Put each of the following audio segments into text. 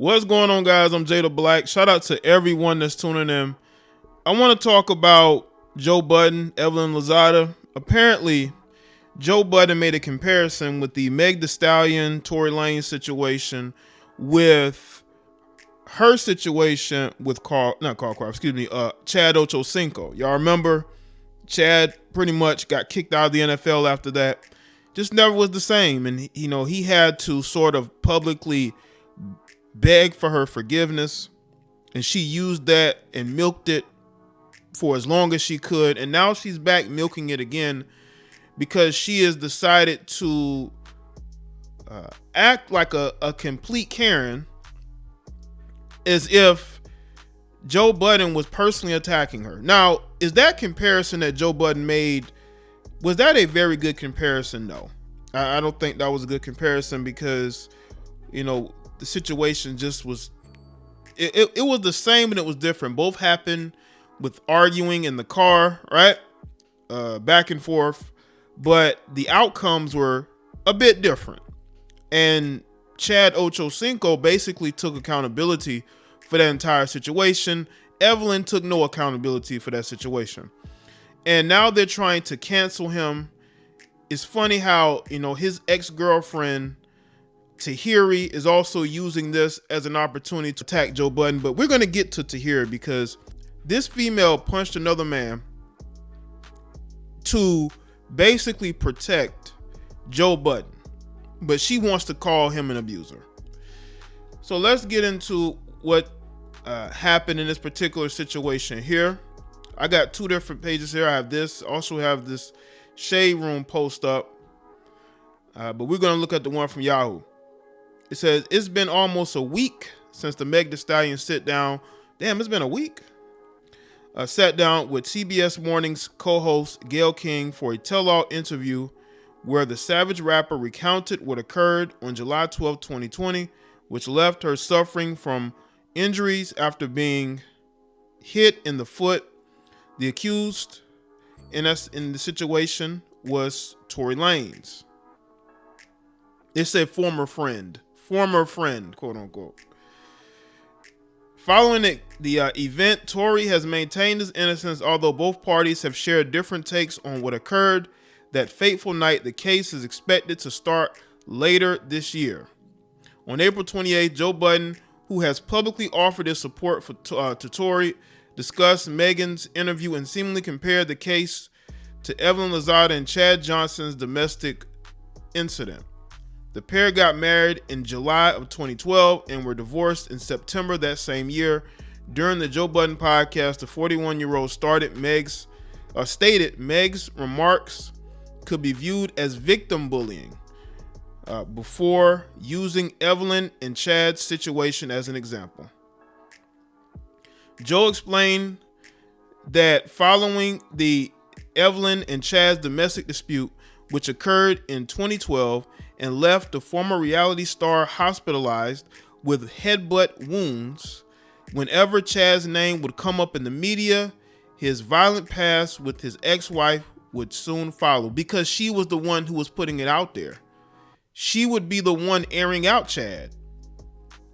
What's going on, guys? I'm Jay the Black. Shout out to everyone that's tuning in. I want to talk about Joe Budden, Evelyn Lozada. Apparently, Joe Budden made a comparison with the Meg Thee Stallion, Tory Lanez situation with her situation with Chad Ochocinco. Y'all remember Chad pretty much got kicked out of the NFL after that. Just never was the same. And, he had to sort of publicly beg for her forgiveness. And she used that and milked it for as long as she could. And now she's back milking it again because she has decided to act like a complete Karen, as if Joe Budden was personally attacking her. Now, is that comparison that Joe Budden made, was that a very good comparison? No. I don't think that was a good comparison because, the situation just was, it was the same and it was different. Both happened with arguing in the car, right? Back and forth. But the outcomes were a bit different. And Chad Ochocinco basically took accountability for that entire situation. Evelyn took no accountability for that situation. And now they're trying to cancel him. It's funny how, his ex-girlfriend, Tahiry, is also using this as an opportunity to attack Joe Budden. But we're going to get to Tahiry because this female punched another man to basically protect Joe Budden. But she wants to call him an abuser. So let's get into what happened in this particular situation here. I got two different pages here. I have this, also have this Shade Room post up. But we're going to look at the one from Yahoo. It says, it's been almost a week since the Meg Thee Stallion sit down. Damn, it's been a week. Sat down with CBS Morning's co-host Gayle King for a tell-all interview where the Savage rapper recounted what occurred on July 12, 2020, which left her suffering from injuries after being hit in the foot. The accused in the situation was Tory Lanez. They said former friend, quote unquote. Following the event, Tory has maintained his innocence, although both parties have shared different takes on what occurred that fateful night. The case is expected to start later this year. On April 28th, Joe Budden, who has publicly offered his support to Tory, discussed Megan's interview and seemingly compared the case to Evelyn Lozada and Chad Johnson's domestic incident. The pair got married in July of 2012 and were divorced in September that same year. During the Joe Budden podcast, the 41-year-old stated Meg's remarks could be viewed as victim bullying before using Evelyn and Chad's situation as an example. Joe explained that following the Evelyn and Chad's domestic dispute, which occurred in 2012 and left the former reality star hospitalized with headbutt wounds, whenever Chad's name would come up in the media, his violent past with his ex-wife would soon follow, because she was the one who was putting it out there. She would be the one airing out Chad.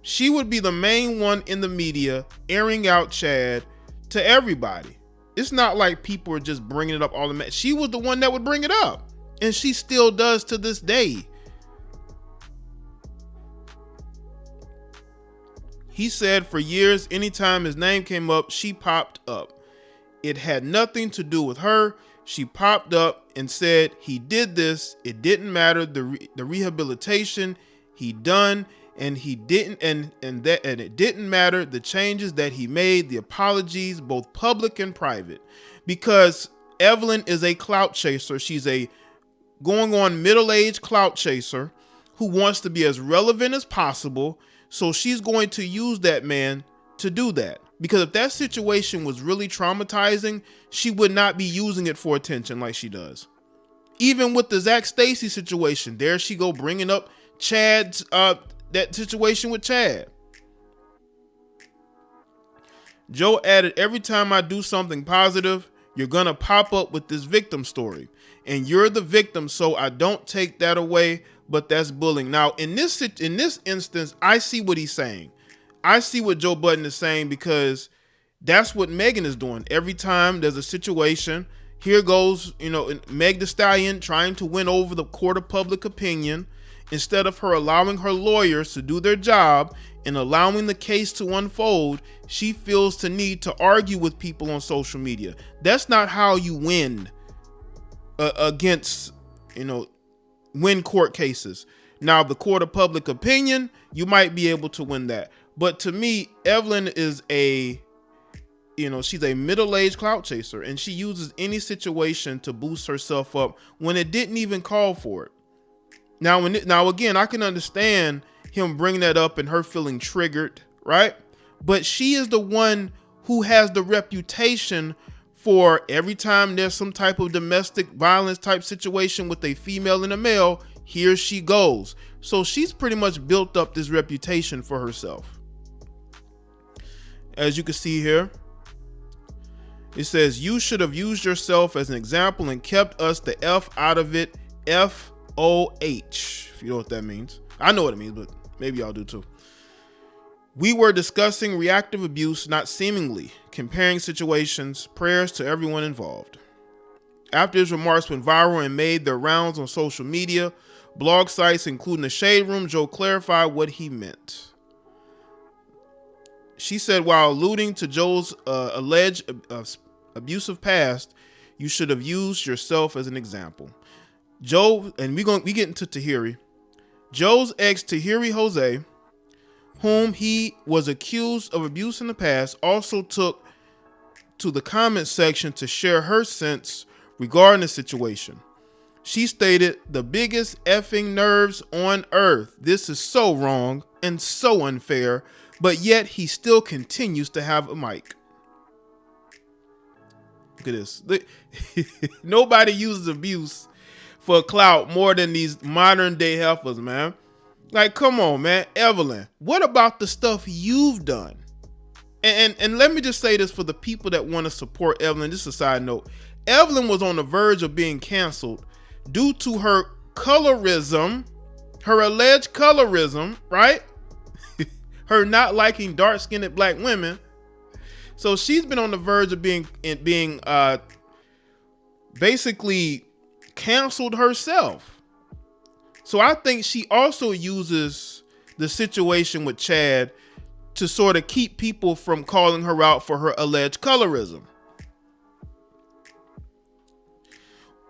She would be the main one in the media airing out Chad to everybody. It's not like people are just bringing it up all the time. She was the one that would bring it up, and she still does to this day. He said for years, anytime his name came up, she popped up. It had nothing to do with her. She popped up and said he did this. It didn't matter the rehabilitation he done, and he didn't, and it didn't matter the changes that he made, the apologies, both public and private, because Evelyn is a clout chaser. She's a going on middle-aged clout chaser who wants to be as relevant as possible. So she's going to use that man to do that. Because if that situation was really traumatizing, she would not be using it for attention like she does. Even with the Zach Stacy situation, there she go bringing up Chad's, that situation with Chad. Joe added, every time I do something positive, you're gonna pop up with this victim story. And you're the victim, so I don't take that away, but that's bullying. Now, in this instance, I see what he's saying. I see what Joe Budden is saying, because that's what Megan is doing. Every time there's a situation, here goes, Meg the Stallion trying to win over the court of public opinion, instead of her allowing her lawyers to do their job and allowing the case to unfold. She feels the need to argue with people on social media. That's not how you win against, win court cases. Now, the court of public opinion, you might be able to win that. But to me, Evelyn is she's a middle-aged clout chaser, and she uses any situation to boost herself up when it didn't even call for it. Now, again, I can understand him bringing that up and her feeling triggered, right? But she is the one who has the reputation for every time there's some type of domestic violence type situation with a female and a male, here she goes. So she's pretty much built up this reputation for herself. As you can see here, it says, you should have used yourself as an example and kept us the F out of it. FOH, if you know what that means. I know what it means, but maybe y'all do too. We were discussing reactive abuse, not seemingly, comparing situations. Prayers to everyone involved. After his remarks went viral and made their rounds on social media, blog sites, including the Shade Room, Joe clarified what he meant. She said, while alluding to Joe's alleged abusive past, you should have used yourself as an example. Joe, and we get into Tahiry. Joe's ex, Tahiry Jose, whom he was accused of abuse in the past, also took to the comment section to share her sense regarding the situation. She stated, the biggest effing nerves on earth. This is so wrong and so unfair, but yet he still continues to have a mic. Look at this. Nobody uses abuse for clout more than these modern day heifers, man. Like, come on, man. Evelyn, what about the stuff you've done? And let me just say this for the people that want to support Evelyn. Just a side note. Evelyn was on the verge of being canceled due to her colorism, her alleged colorism, right? Her not liking dark-skinned black women. So she's been on the verge of being basically canceled herself. So I think she also uses the situation with Chad to sort of keep people from calling her out for her alleged colorism.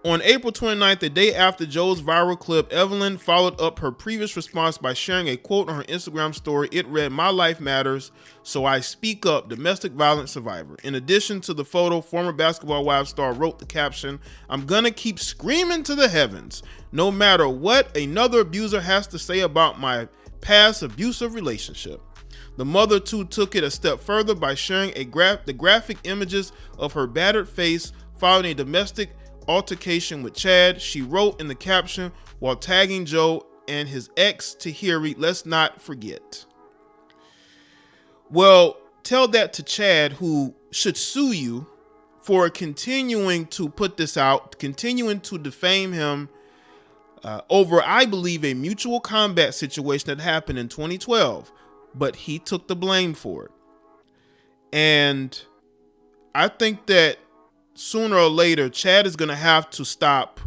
On April 29th, the day after Joe's viral clip, Evelyn followed up her previous response by sharing a quote on her Instagram story. It read, "My life matters, so I speak up, domestic violence survivor." In addition to the photo, former Basketball Wives star wrote the caption, "I'm gonna keep screaming to the heavens, no matter what another abuser has to say about my past abusive relationship." The mother too took it a step further by sharing the graphic images of her battered face following a domestic altercation with Chad. She wrote in the caption, while tagging Joe and his ex Tahiry, "Let's not forget." Well, tell that to Chad, who should sue you for continuing to put this out, continuing to defame him over, I believe, a mutual combat situation that happened in 2012, but he took the blame for it. And I think that sooner or later, Chad is going to have to stop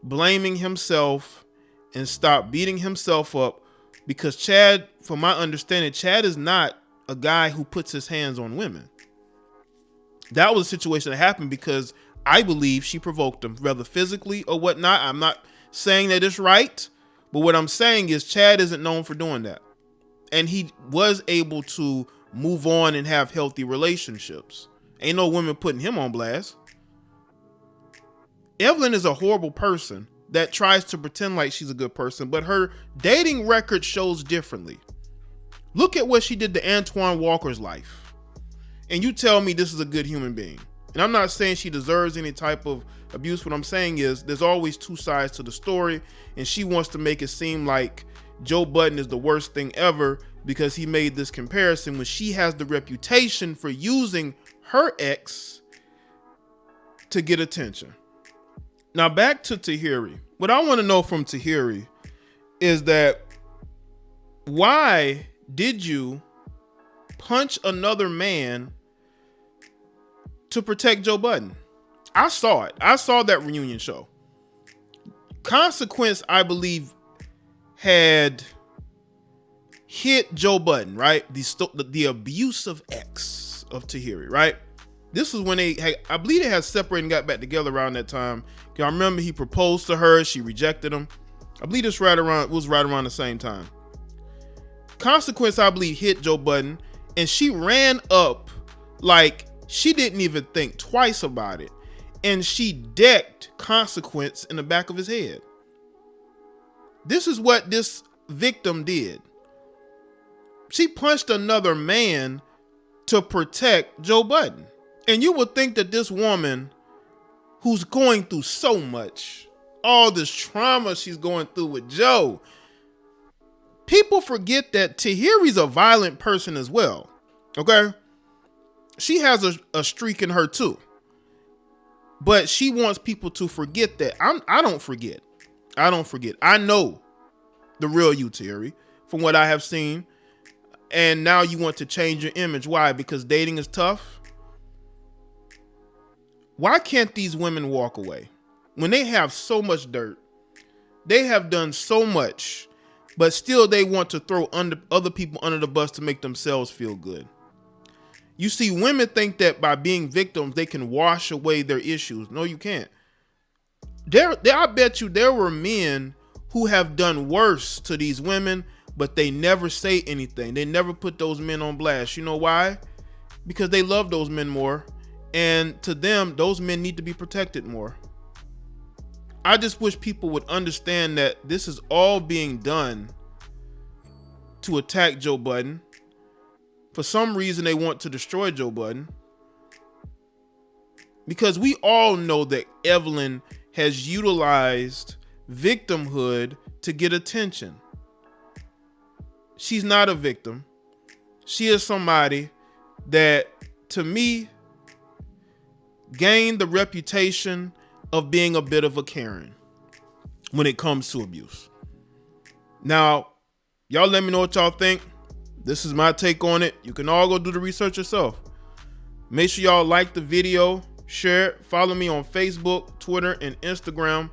blaming himself and stop beating himself up, because Chad, from my understanding, Chad is not a guy who puts his hands on women. That was a situation that happened because I believe she provoked him, whether physically or whatnot. I'm not saying that it's right, but what I'm saying is Chad isn't known for doing that. And he was able to move on and have healthy relationships. Ain't no women putting him on blast. Evelyn is a horrible person that tries to pretend like she's a good person, but her dating record shows differently. Look at what she did to Antoine Walker's life. And you tell me this is a good human being. And I'm not saying she deserves any type of abuse. What I'm saying is there's always two sides to the story, and she wants to make it seem like Joe Budden is the worst thing ever because he made this comparison when she has the reputation for using her ex to get attention. Now back to Tahiry. What I want to know from Tahiry is that why did you punch another man to protect Joe Budden. I saw it. I saw that reunion show. Consequence, I believe, had hit Joe Budden, right? The abusive ex of Tahiry, right? This was when I believe they had separated and got back together around that time. I remember he proposed to her. She rejected him. I believe this was right around the same time. Consequence, I believe, hit Joe Budden, and she ran up like she didn't even think twice about it. And she decked Consequence in the back of his head. This is what this victim did. She punched another man to protect Joe Budden. And you would think that this woman, who's going through so much, all this trauma she's going through with Joe, people forget that Tahiry's a violent person as well. Okay? She has a streak in her too. But she wants people to forget that. I don't forget. I don't forget. I know the real you, Tahiry, from what I have seen. And now you want to change your image. Why? Because dating is tough? Why can't these women walk away? When they have so much dirt, they have done so much, but still they want to throw other people under the bus to make themselves feel good. You see, women think that by being victims, they can wash away their issues. No, you can't. I bet you there were men who have done worse to these women, but they never say anything. They never put those men on blast. You know why? Because they love those men more. And to them, those men need to be protected more. I just wish people would understand that this is all being done to attack Joe Budden. For some reason, they want to destroy Joe Budden. Because we all know that Evelyn has utilized victimhood to get attention. She's not a victim. She is somebody that, to me, gained the reputation of being a bit of a Karen when it comes to abuse. Now, y'all let me know what y'all think. This is my take on it. You can all go do the research yourself. Make sure y'all like the video, share it, follow me on Facebook, Twitter, and Instagram.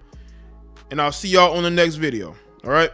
And I'll see y'all on the next video. All right.